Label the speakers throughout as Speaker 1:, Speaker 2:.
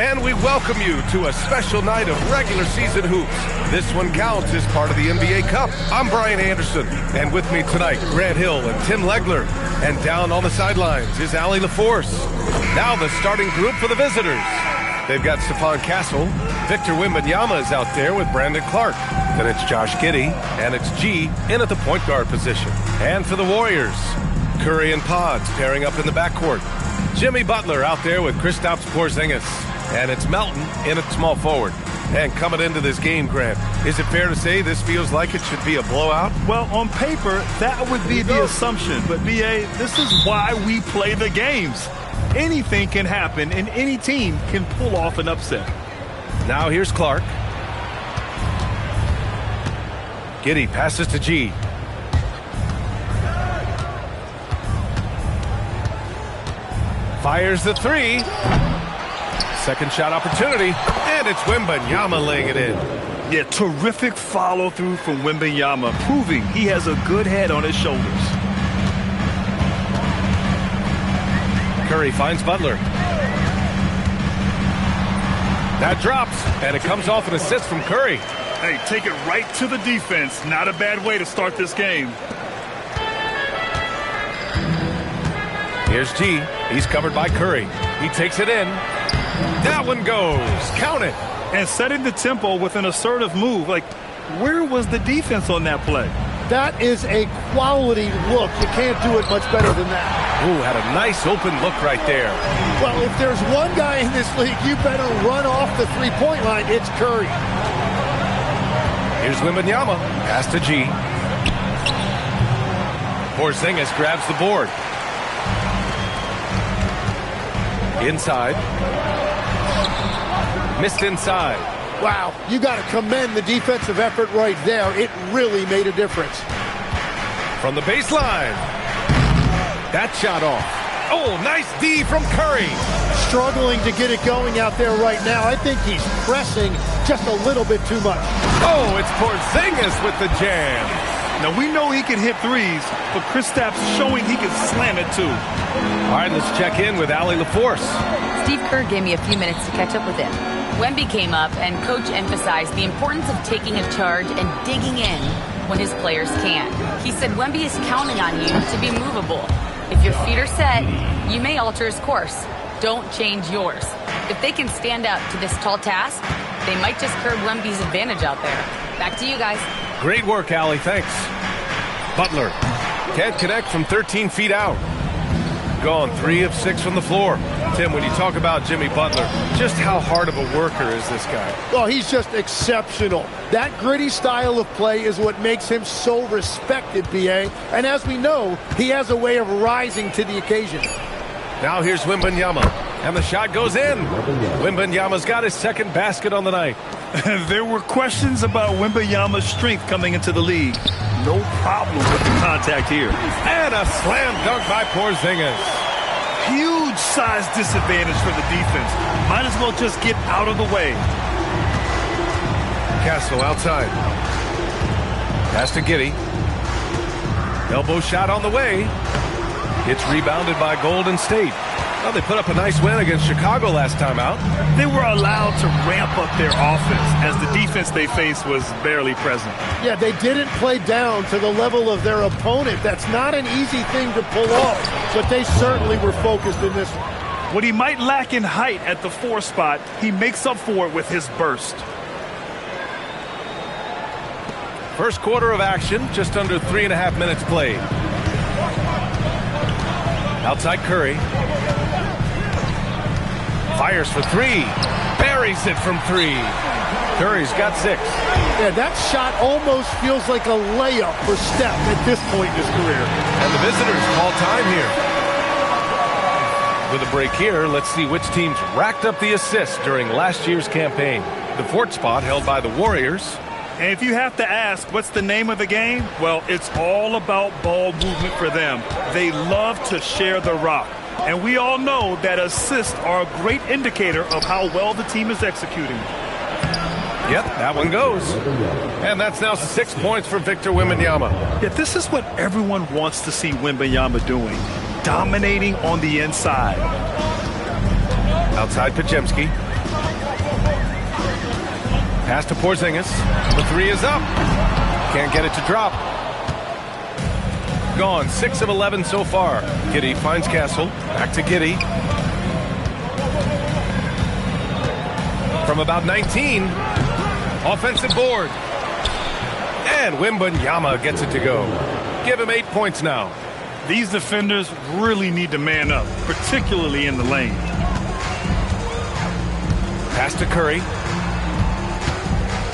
Speaker 1: And we welcome you to a special night of regular season hoops. This one counts as part of the NBA Cup. I'm Brian Anderson, and with me tonight, Grant Hill and Tim Legler. And down on the sidelines is Allie LaForce. Now the starting group for the visitors. They've got Stephon Castle. Victor Wembanyama is out there with Brandon Clark. Then it's Josh Giddey, and it's G in at the point guard position. And for the Warriors, Curry and Pods pairing up in the backcourt. Jimmy Butler out there with Kristaps Porzingis. And it's Melton in at small forward. And coming into this game, Grant, is it fair to say this feels like it should be a blowout?
Speaker 2: Well, on paper, that would be the assumption. But, B.A., this is why we play the games. Anything can happen, and any team can pull off an upset.
Speaker 1: Now here's Clark. Giddey passes to G. Fires the three. Second shot opportunity, and it's Wembanyama laying it in.
Speaker 2: Yeah, terrific follow-through from Wembanyama, proving he has a good head on his shoulders.
Speaker 1: Curry finds Butler. That drops, and it comes off an assist from Curry.
Speaker 2: Hey, take it right to the defense. Not a bad way to start this game.
Speaker 1: Here's G. He's covered by Curry. He takes it in. That one goes. Count it.
Speaker 2: And setting the tempo with an assertive move. Like, where was the defense on that play?
Speaker 3: That is a quality look. You can't do it much better than that.
Speaker 1: Ooh, had a nice open look right there.
Speaker 3: Well, if there's one guy in this league you better run off the three-point line, it's Curry.
Speaker 1: Here's Wembanyama. Pass to G. Porzingis grabs the board. Inside. Missed inside.
Speaker 3: Wow, you got to commend the defensive effort right there. It really made a difference.
Speaker 1: From the baseline. That shot off. Oh, nice D from Curry.
Speaker 3: Struggling to get it going out there right now. I think he's pressing just a little bit too much.
Speaker 1: Oh, it's Porzingis with the jam.
Speaker 2: Now, we know he can hit threes, but Kristaps showing he can slam it too.
Speaker 1: All right, let's check in with Allie LaForce.
Speaker 4: Steve Kerr gave me a few minutes to catch up with him. Wemby came up, and Coach emphasized the importance of taking a charge and digging in when his players can't. He said Wemby is counting on you to be movable. If your feet are set, you may alter his course. Don't change yours. If they can stand up to this tall task, they might just curb Wemby's advantage out there. Back to you guys.
Speaker 1: Great work, Allie. Thanks. Butler can't connect from 13 feet out. Gone 3 of 6 from the floor. Tim, when you talk about Jimmy Butler, just how hard of a worker is this guy?
Speaker 3: Well, he's just exceptional. That gritty style of play is what makes him so respected, B.A. And as we know, he has a way of rising to the occasion.
Speaker 1: Now here's Wembanyama, and the shot goes in. Wembanyama's got his second basket on the night.
Speaker 2: There were questions about Wembanyama's strength coming into the league. No problem with the contact here.
Speaker 1: And a slam dunk by Porzingis.
Speaker 2: Huge size disadvantage for the defense. Might as well just get out of the way.
Speaker 1: Castle outside. Pass to Giddey. Elbow shot on the way. It's rebounded by Golden State. Well, they put up a nice win against Chicago last time out.
Speaker 2: They were allowed to ramp up their offense as the defense they faced was barely present.
Speaker 3: Yeah, they didn't play down to the level of their opponent. That's not an easy thing to pull off, but they certainly were focused in this one.
Speaker 2: What he might lack in height at the 4 spot, he makes up for it with his burst.
Speaker 1: First quarter of action, just under 3.5 minutes played. Outside Curry. Fires for 3. Buries it from 3. Curry's got 6.
Speaker 3: Yeah, that shot almost feels like a layup for Steph at this point in his career.
Speaker 1: And the visitors call time here. With a break here, let's see which teams racked up the assists during last year's campaign. The 4th spot held by the Warriors.
Speaker 2: And if you have to ask, what's the name of the game? Well, it's all about ball movement for them. They love to share the rock. And we all know that assists are a great indicator of how well the team is executing.
Speaker 1: Yep, that one goes. And that's now 6 points for Victor Wembanyama.
Speaker 2: Yeah, this is what everyone wants to see Wembanyama doing. Dominating on the inside.
Speaker 1: Outside Podziemski. Pass to Porzingis. The three is up. Can't get it to drop. Gone. 6 of 11 so far. Giddey finds Castle. Back to Giddey. From about 19. Offensive board. And Wembanyama gets it to go. Give him 8 points now.
Speaker 2: These defenders really need to man up, particularly in the lane.
Speaker 1: Pass to Curry.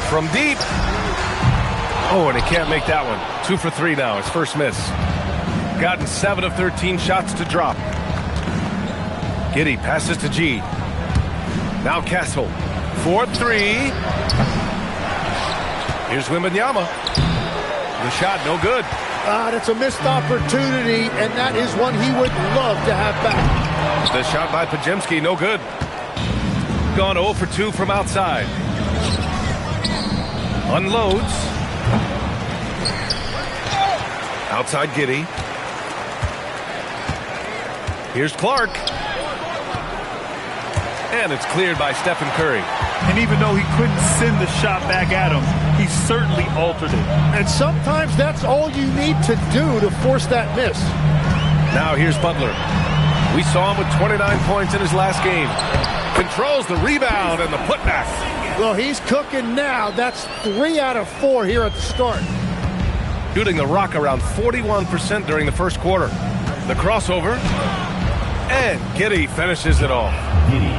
Speaker 1: From deep. Oh, and he can't make that one. 2 for 3 now, his first miss. Gotten 7 of 13 shots to drop. Giddey passes to G. Now Castle. 4-3. Here's Wembanyama. The shot, no good.
Speaker 3: That's a missed opportunity, and that is one he would love to have back.
Speaker 1: The shot by Podziemski, no good. Gone 0 for 2 from outside. Unloads. Outside Giddey. Here's Clark. And it's cleared by Stephen Curry.
Speaker 2: And even though he couldn't send the shot back at him, he certainly altered it.
Speaker 3: And sometimes that's all you need to do to force that miss.
Speaker 1: Now here's Butler. We saw him with 29 points in his last game. Controls the rebound and the putback.
Speaker 3: Well, he's cooking now. That's 3 out of 4 here at the start.
Speaker 1: Shooting the rock around 41% during the first quarter. The crossover. And Giddey finishes it off.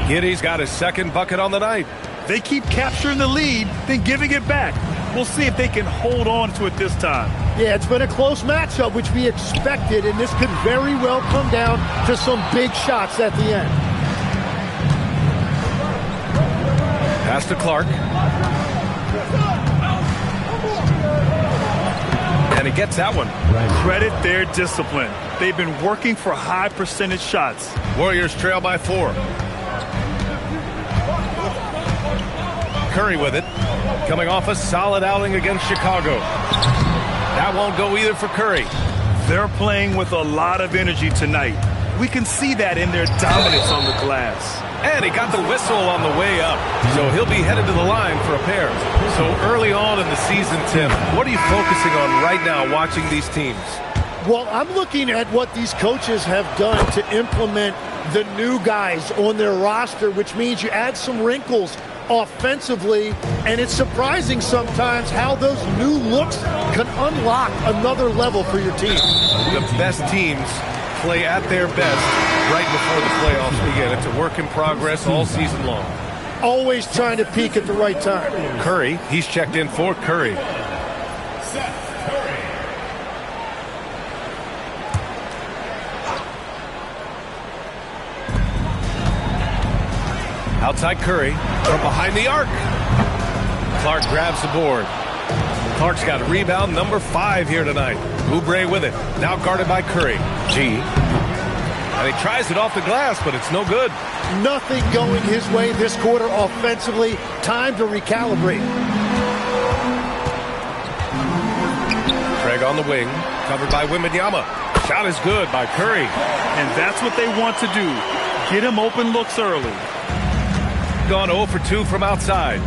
Speaker 1: Giddey's got his second bucket on the night.
Speaker 2: They keep capturing the lead, then giving it back. We'll see if they can hold on to it this time.
Speaker 3: Yeah, it's been a close matchup, which we expected, and this could very well come down to some big shots at the end.
Speaker 1: Pass to Clark. And he gets that one.
Speaker 2: Credit their discipline. They've been working for high percentage shots.
Speaker 1: Warriors trail by 4. Curry with it. Coming off a solid outing against Chicago. That won't go either for Curry.
Speaker 2: They're playing with a lot of energy tonight. We can see that in their dominance on the glass.
Speaker 1: And he got the whistle on the way up. So he'll be headed to the line for a pair. So early on in the season, Tim, what are you focusing on right now watching these teams?
Speaker 3: Well, I'm looking at what these coaches have done to implement the new guys on their roster, which means you add some wrinkles offensively, and it's surprising sometimes how those new looks can unlock another level for your team.
Speaker 1: The best teams play at their best right before the playoffs begin. It's a work in progress all season long.
Speaker 3: Always trying to peak at the right time.
Speaker 1: Curry, he's checked in for Curry. Outside Curry, from behind the arc. Clark grabs the board. Clark's got a rebound, number 5 here tonight. Oubre with it, now guarded by Curry. G. And he tries it off the glass, but it's no good.
Speaker 3: Nothing going his way this quarter offensively. Time to recalibrate.
Speaker 1: Craig on the wing, covered by Wembanyama. Shot is good by Curry.
Speaker 2: And that's what they want to do. Get him open looks early.
Speaker 1: Gone 0 for 2 from outside.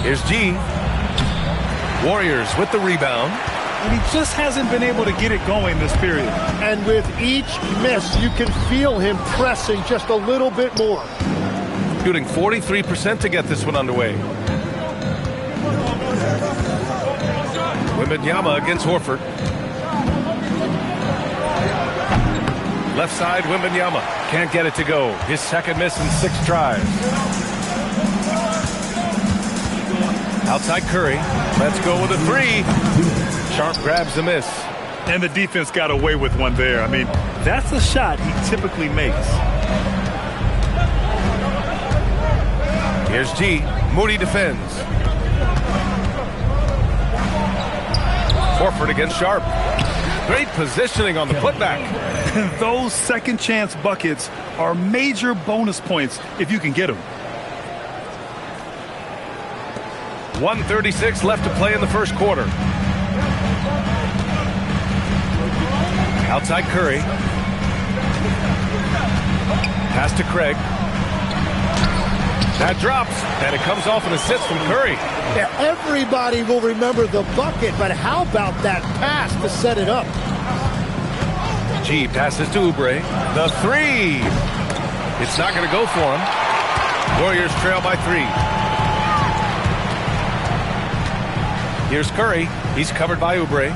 Speaker 1: Here's G. Warriors with the rebound.
Speaker 2: And he just hasn't been able to get it going this period.
Speaker 3: And with each miss, you can feel him pressing just a little bit more.
Speaker 1: Shooting 43% to get this one underway. Wembanyama against Horford. Left side, Wembanyama. Can't get it to go. His second miss in 6 tries. Outside Curry. Let's go with a 3. Sharp grabs the miss.
Speaker 2: And the defense got away with one there. I mean, that's a shot he typically makes.
Speaker 1: Here's G. Moody defends. Horford against Sharp. Great positioning on the putback.
Speaker 2: Those second chance buckets are major bonus points if you can get them.
Speaker 1: 1:36 left to play in the first quarter. Outside Curry. Pass to Craig. That drops, and it comes off an assist from Curry.
Speaker 3: Yeah, everybody will remember the bucket, but how about that pass to set it up?
Speaker 1: G passes to Oubre. The three. It's not going to go for him. Warriors trail by 3. Here's Curry. He's covered by Oubre.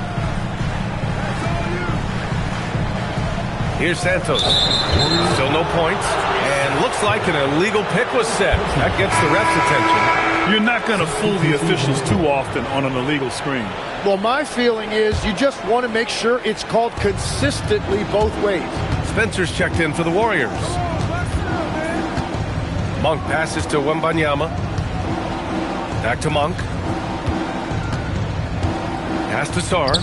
Speaker 1: Here's Santos. Still no points. And looks like an illegal pick was set. That gets the ref's attention.
Speaker 2: You're not going to fool the officials too often on an illegal screen.
Speaker 3: Well, my feeling is you just want to make sure it's called consistently both ways.
Speaker 1: Spencer's checked in for the Warriors. Monk passes to Wembanyama. Back to Monk. Pass to Sarr.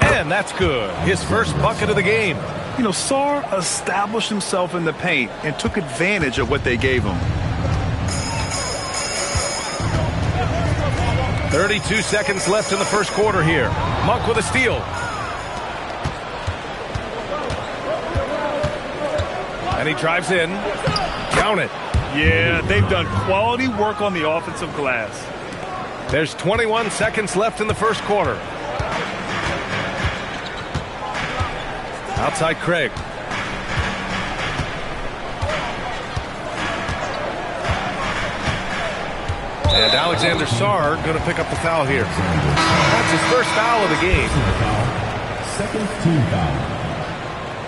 Speaker 1: And that's good. His first bucket of the game.
Speaker 2: You know, Sarr established himself in the paint and took advantage of what they gave him.
Speaker 1: 32 seconds left in the first quarter here. Monk with a steal. And he drives in. Count it.
Speaker 2: Yeah, they've done quality work on the offensive glass.
Speaker 1: There's 21 seconds left in the first quarter. Outside Craig. And Alexander Sarr going to pick up the foul here. That's his first foul of the game.
Speaker 5: Second team foul.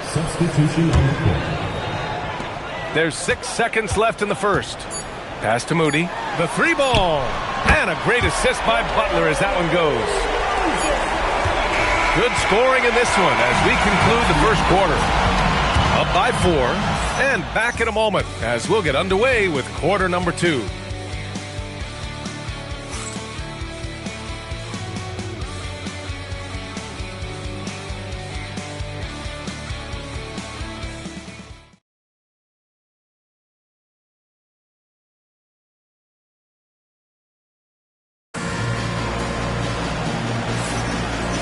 Speaker 5: Substitution on the court.
Speaker 1: There's 6 seconds left in the first. Pass to Moody. The 3 ball. And a great assist by Butler as that one goes. Good scoring in this one as we conclude the first quarter. Up by 4. And back in a moment as we'll get underway with quarter number 2.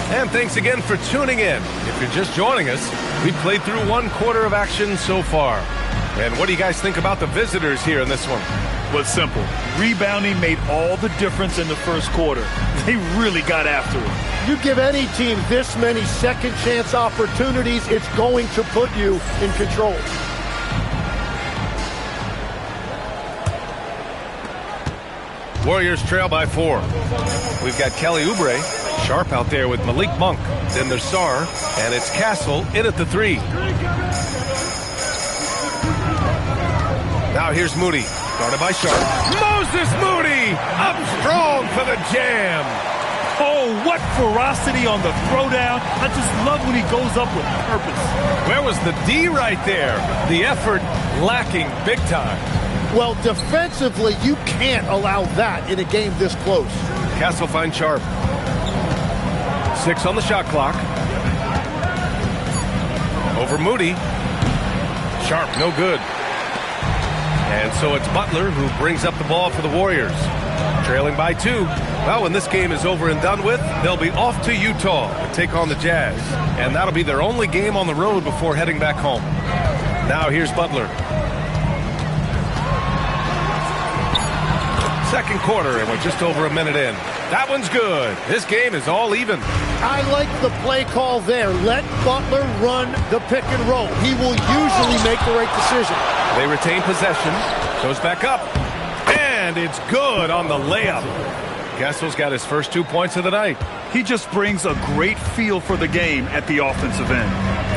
Speaker 1: And thanks again for tuning in. If you're just joining us, we've played through 1 quarter of action so far. And what do you guys think about the visitors here in this one?
Speaker 2: Well, it's simple. Rebounding made all the difference in the first quarter. They really got after it.
Speaker 3: You give any team this many second chance opportunities, it's going to put you in control.
Speaker 1: Warriors trail by 4. We've got Kelly Oubre. Sharp out there with Malik Monk. Then there's Sarr, and it's Castle in at the 3. Now here's Moody, guarded by Sharp. Moses Moody up strong for the jam.
Speaker 2: Oh, what ferocity on the throwdown. I just love when he goes up with purpose.
Speaker 1: Where was the D right there? The effort lacking big time.
Speaker 3: Well, defensively, you can't allow that in a game this close.
Speaker 1: Castle finds Sharp. 6 on the shot clock. Over Moody. Sharp, no good. And so it's Butler who brings up the ball for the Warriors. Trailing by 2. Well, when this game is over and done with, they'll be off to Utah to take on the Jazz. And that'll be their only game on the road before heading back home. Now here's Butler. Second quarter, and we're just over a minute in. That one's good. This game is all even.
Speaker 3: I like the play call there. Let Butler run the pick and roll. He will usually make the right decision.
Speaker 1: They retain possession. Goes back up. And it's good on the layup. Castle's got his first 2 points of the night.
Speaker 2: He just brings a great feel for the game at the offensive end.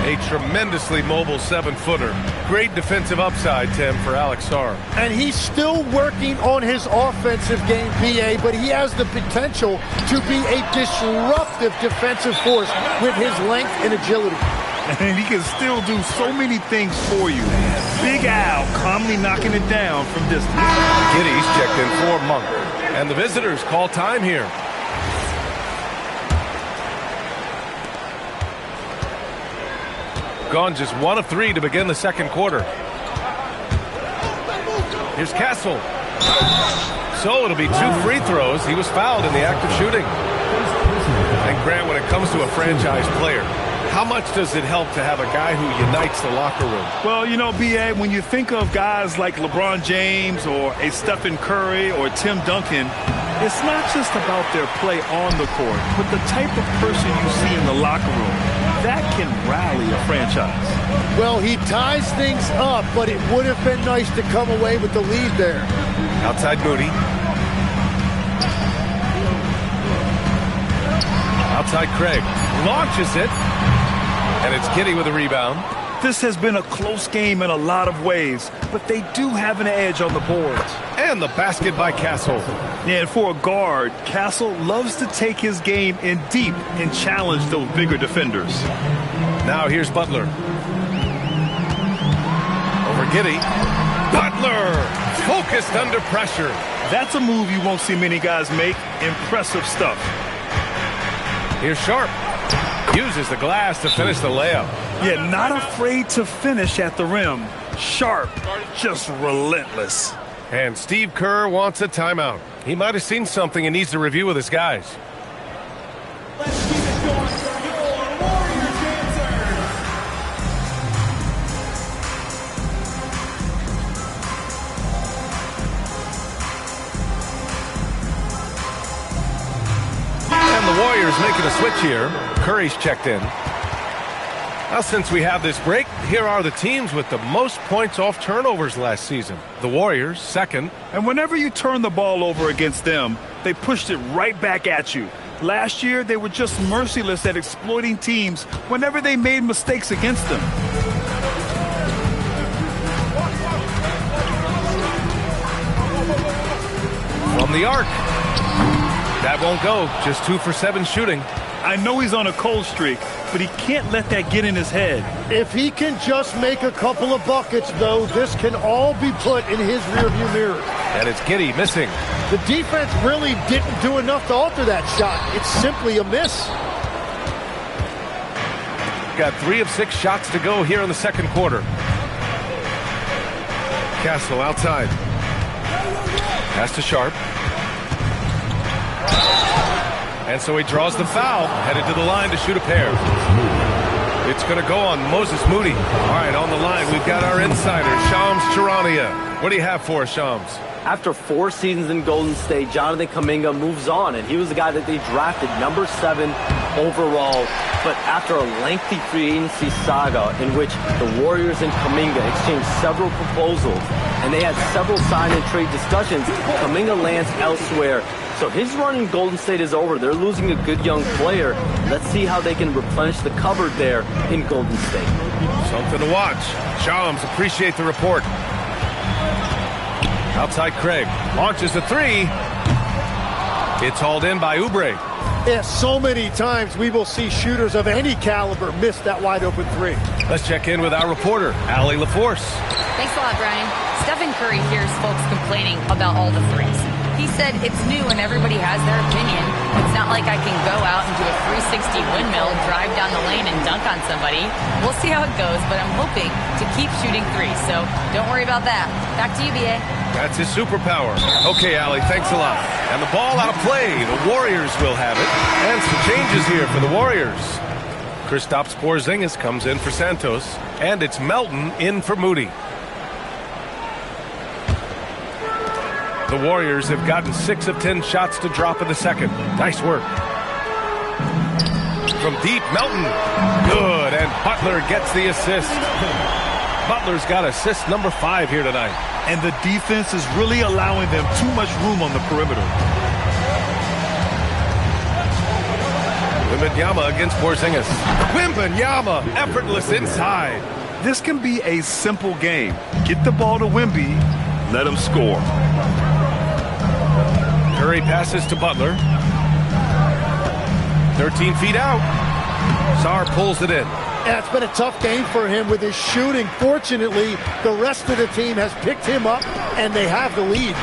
Speaker 1: A tremendously mobile 7-footer. Great defensive upside, Tim, for Alex Sarr.
Speaker 3: And he's still working on his offensive game, PA, but he has the potential to be a disruptive defensive force with his length and agility.
Speaker 2: And he can still do so many things for you. Big Al calmly knocking it down from distance.
Speaker 1: Giddy's checked in for Monk. And the visitors call time here. Gone just 1 of 3 to begin the second quarter. Here's Castle. So it'll be 2 free throws. He was fouled in the act of shooting. And Grant, when it comes to a franchise player, How much does it help to have a guy who unites the locker room?
Speaker 2: Well, you know, B.A., when you think of guys like LeBron James or a Stephen Curry or Tim Duncan, it's not just about their play on the court, but the type of person you see in the locker room. That can rally a franchise.
Speaker 3: Well, he ties things up, but it would have been nice to come away with the lead there.
Speaker 1: Outside Moody. Outside Craig. Launches it. And it's Giddey with a rebound.
Speaker 2: This has been a close game in a lot of ways, but they do have an edge on the boards.
Speaker 1: And the basket by Castle.
Speaker 2: Yeah, and for a guard, Castle loves to take his game in deep and challenge those bigger defenders.
Speaker 1: Now here's Butler. Over Giddey. Butler! Focused under pressure.
Speaker 2: That's a move you won't see many guys make. Impressive stuff.
Speaker 1: Here's Sharp. Uses the glass to finish the layup.
Speaker 2: Yeah, not afraid to finish at the rim. Sharp, just relentless.
Speaker 1: And Steve Kerr wants a timeout. He might have seen something and needs to review with his guys.
Speaker 5: Let's keep it going for your Warriors answer.
Speaker 1: And the Warriors making a switch here. Curry's checked in. Now, since we have this break, here are the teams with the most points off turnovers last season. The Warriors, second.
Speaker 2: And whenever you turn the ball over against them, they pushed it right back at you. Last year, they were just merciless at exploiting teams whenever they made mistakes against them.
Speaker 1: From the arc. That won't go. Just 2 for 7 shooting.
Speaker 2: I know he's on a cold streak, but he can't let that get in his head.
Speaker 3: If he can just make a couple of buckets, though, this can all be put in his rearview mirror.
Speaker 1: And it's Giddey missing.
Speaker 3: The defense really didn't do enough to alter that shot. It's simply a miss.
Speaker 1: Got 3 of 6 shots to go here in the second quarter. Castle outside. Pass to Sharp. And so he draws the foul, headed to the line to shoot a pair. It's going to go on Moses Moody. All right, on the line, we've got our insider, Shams Charania. What do you have for us, Shams?
Speaker 6: After 4 seasons in Golden State, Jonathan Kuminga moves on, and he was the guy that they drafted number 7 overall. But after a lengthy free agency saga in which the Warriors and Kuminga exchanged several proposals, and they had several sign and trade discussions, Kuminga lands elsewhere. So his run in Golden State is over. They're losing a good young player. Let's see how they can replenish the cupboard there in Golden State.
Speaker 1: Something to watch. Shams, appreciate the report. Outside Craig. Launches a 3. It's hauled in by Oubre.
Speaker 3: Yeah, so many times we will see shooters of any caliber miss that wide open 3.
Speaker 1: Let's check in with our reporter, Allie LaForce.
Speaker 4: Thanks a lot, Brian. Stephen Curry hears folks complaining about all the threes. He said it's new and everybody has their opinion. It's not like I can go out and do a 360 windmill, drive down the lane, and dunk on somebody. We'll see how it goes, but I'm hoping to keep shooting threes, so don't worry about that. Back to you, B.A.
Speaker 1: That's his superpower. Okay, Allie, thanks a lot. And the ball out of play. The Warriors will have it. And some changes here for the Warriors. Kristaps Porzingis comes in for Santos. And it's Melton in for Moody. The Warriors have gotten 6 of 10 shots to drop in the second. Nice work. From deep, Melton. Good, and Butler gets the assist. Butler's got assist number 5 here tonight.
Speaker 2: And the defense is really allowing them too much room on the perimeter.
Speaker 1: Wembanyama against Porzingis. Wembanyama, effortless inside.
Speaker 2: This can be a simple game. Get the ball to Wemby, let him score.
Speaker 1: Curry passes to Butler. 13 feet out. Sarr pulls it in.
Speaker 3: Yeah, it's been a tough game for him with his shooting. Fortunately, the rest of the team has picked him up, and they have the lead.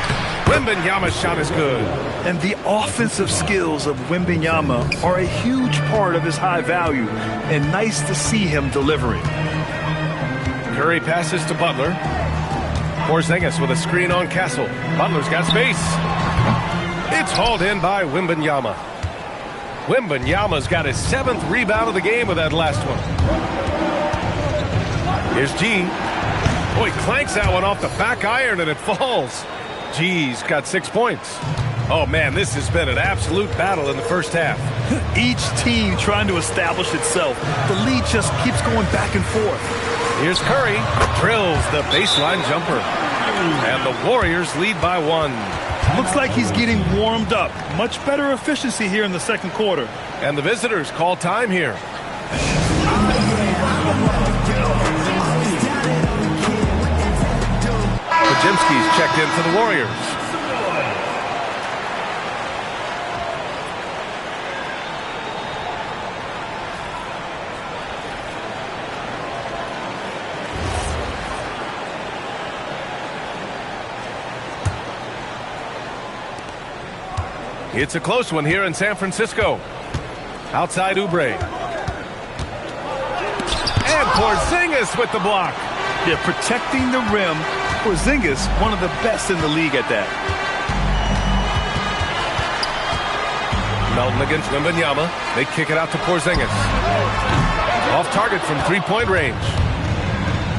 Speaker 1: Wembanyama's shot is good.
Speaker 2: And the offensive skills of Wembanyama are a huge part of his high value, and nice to see him delivering.
Speaker 1: Curry passes to Butler. Porzingis with a screen on Castle. Butler's got space. It's hauled in by Wembanyama. Wembanyama's got his 7th rebound of the game with that last one. Here's G. Oh, he clanks that one off the back iron and it falls. G's got 6 points. Oh, man, this has been an absolute battle in the first half.
Speaker 2: Each team trying to establish itself. The lead just keeps going back and forth.
Speaker 1: Here's Curry. Drills the baseline jumper. And the Warriors lead by 1.
Speaker 2: Looks like he's getting warmed up. Much better efficiency here in the second quarter.
Speaker 1: And the visitors call time here. Pajemski's checked in for the Warriors. It's a close one here in San Francisco. Outside Oubre. And Porzingis with the block.
Speaker 2: Yeah, protecting the rim. Porzingis, one of the best in the league at that.
Speaker 1: Melton against Wembanyama. They kick it out to Porzingis. Off target from three-point range.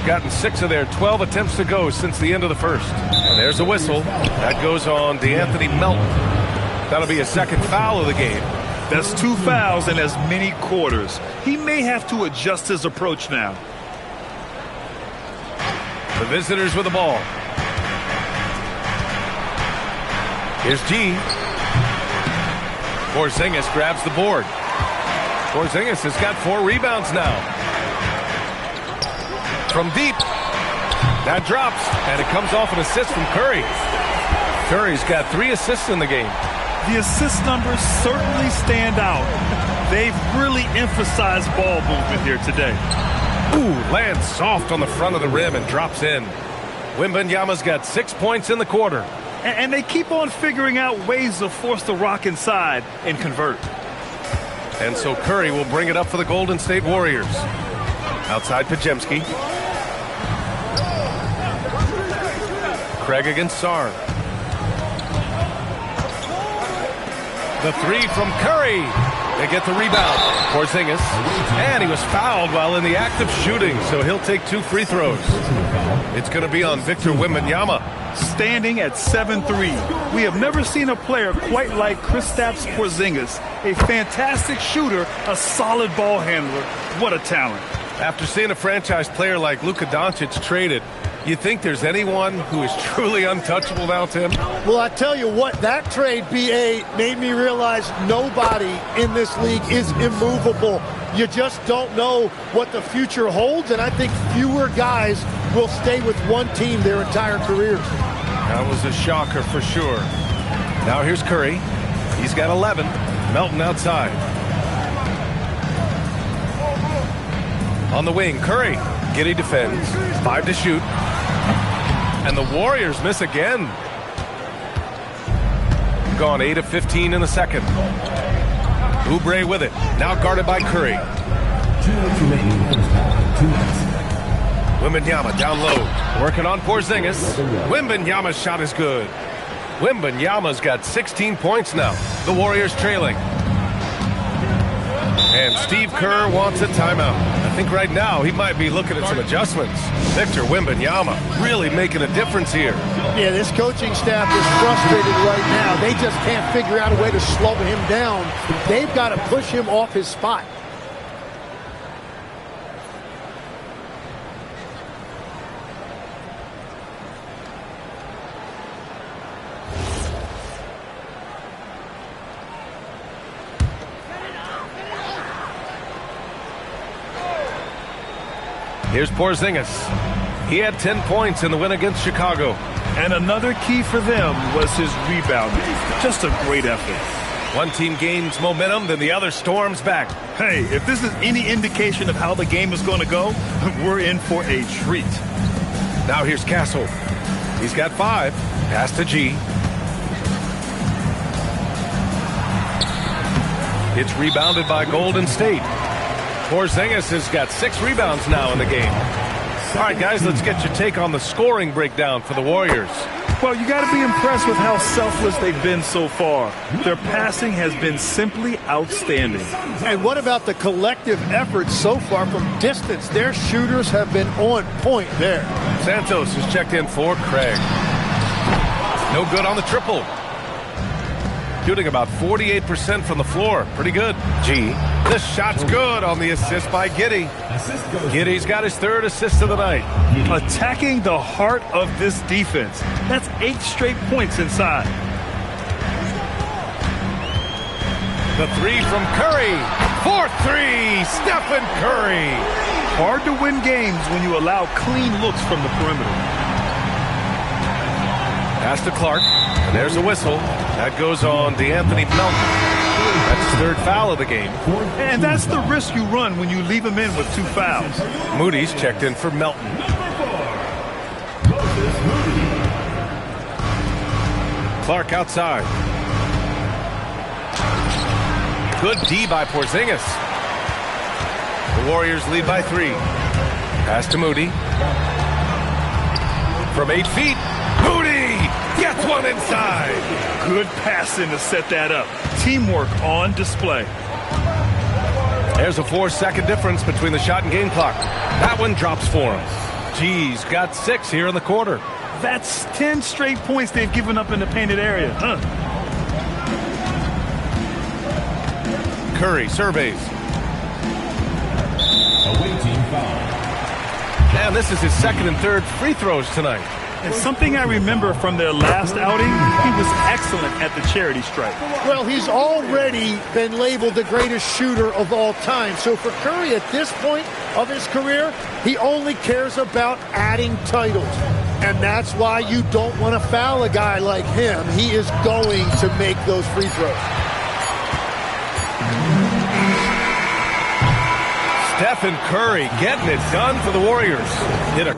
Speaker 1: Gotten 6 of their 12 attempts to go since the end of the first. And there's a whistle. That goes on DeAnthony Melton. That'll be a second foul of the game.
Speaker 2: That's 2 fouls in as many quarters. He may have to adjust his approach now.
Speaker 1: The visitors with the ball. Here's G. Porzingis grabs the board. Porzingis has got 4 rebounds now. From deep. That drops, and it comes off an assist from Curry. Curry's got 3 assists in the game.
Speaker 2: The assist numbers certainly stand out. They've really emphasized ball movement here today.
Speaker 1: Ooh, lands soft on the front of the rim and drops in. Wembanyama's got 6 points in the quarter.
Speaker 2: And they keep on figuring out ways to force the rock inside and convert.
Speaker 1: And so Curry will bring it up for the Golden State Warriors. Outside Pajemski. Craig against Sarn. The 3 from Curry. They get the rebound. Porzingis. And he was fouled while in the act of shooting, so he'll take 2 free throws. It's going to be on Victor Wembanyama.
Speaker 2: Standing at 7'3". We have never seen a player quite like Kristaps Porzingis. A fantastic shooter, a solid ball handler. What a talent.
Speaker 1: After seeing a franchise player like Luka Doncic traded, you think there's anyone who is truly untouchable now, Tim?
Speaker 3: Well, I tell you what, that trade, B.A., made me realize nobody in this league is immovable. You just don't know what the future holds, and I think fewer guys will stay with one team their entire careers.
Speaker 1: That was a shocker for sure. Now here's Curry. He's got 11. Melton outside. On the wing, Curry. Giddey defends. 5 to shoot. And the Warriors miss again. Gone 8 of 15 in the second. Oubre with it. Now guarded by Curry. Wembanyama down low. Working on Porzingis. Wembanyama's shot is good. Wembanyama's got 16 points now. The Warriors trailing. And Steve Kerr wants a timeout. I think right now he might be looking at some adjustments. Victor Wembanyama really making a difference here.
Speaker 3: Yeah, this coaching staff is frustrated right now. They just can't figure out a way to slow him down. They've got to push him off his spot.
Speaker 1: Here's Porzingis. He had 10 points in the win against Chicago.
Speaker 2: And another key for them was his rebounding. Just a great effort.
Speaker 1: One team gains momentum, then the other storms back.
Speaker 2: Hey, if this is any indication of how the game is going to go, we're in for a treat.
Speaker 1: Now here's Castle. He's got 5. Pass to G. It's rebounded by Golden State. Porzingis has got 6 rebounds now in the game. All right, guys, let's get your take on the scoring breakdown for the Warriors.
Speaker 2: Well, you got to be impressed with how selfless they've been so far. Their passing has been simply outstanding.
Speaker 3: And what about the collective effort so far from distance? Their shooters have been on point there.
Speaker 1: Santos is checked in for Craig. No good on the triple. Shooting about 48% from the floor. Pretty good. G. This shot's good on the assist by Giddey. Giddey's got his third assist of the night.
Speaker 2: Attacking the heart of this defense. That's 8 straight points inside.
Speaker 1: The three from Curry. 4-3, Stephen Curry.
Speaker 2: Hard to win games when you allow clean looks from the perimeter.
Speaker 1: Pass to Clark, and there's a whistle. That goes on DeAnthony Melton. That's his third foul of the game.
Speaker 2: And that's the risk you run when you leave him in with 2 fouls.
Speaker 1: Moody's checked in for Melton. Clark outside. Good D by Porzingis. The Warriors lead by 3. Pass to Moody. From 8 feet, Moody gets one inside.
Speaker 2: Good passing to set that up. Teamwork on display.
Speaker 1: There's a 4-second difference between the shot and game clock. That one drops for him. G's got 6 here in the quarter.
Speaker 2: That's 10 straight points they've given up in the painted area.
Speaker 1: Curry surveys.
Speaker 5: Awaiting foul.
Speaker 1: And this is his second and third free throws tonight.
Speaker 2: And something I remember from their last outing, he was excellent at the charity stripe.
Speaker 3: Well, he's already been labeled the greatest shooter of all time. So for Curry at this point of his career, he only cares about adding titles. And that's why you don't want to foul a guy like him. He is going to make those free throws.
Speaker 1: Stephen Curry getting it done for the Warriors. Hit a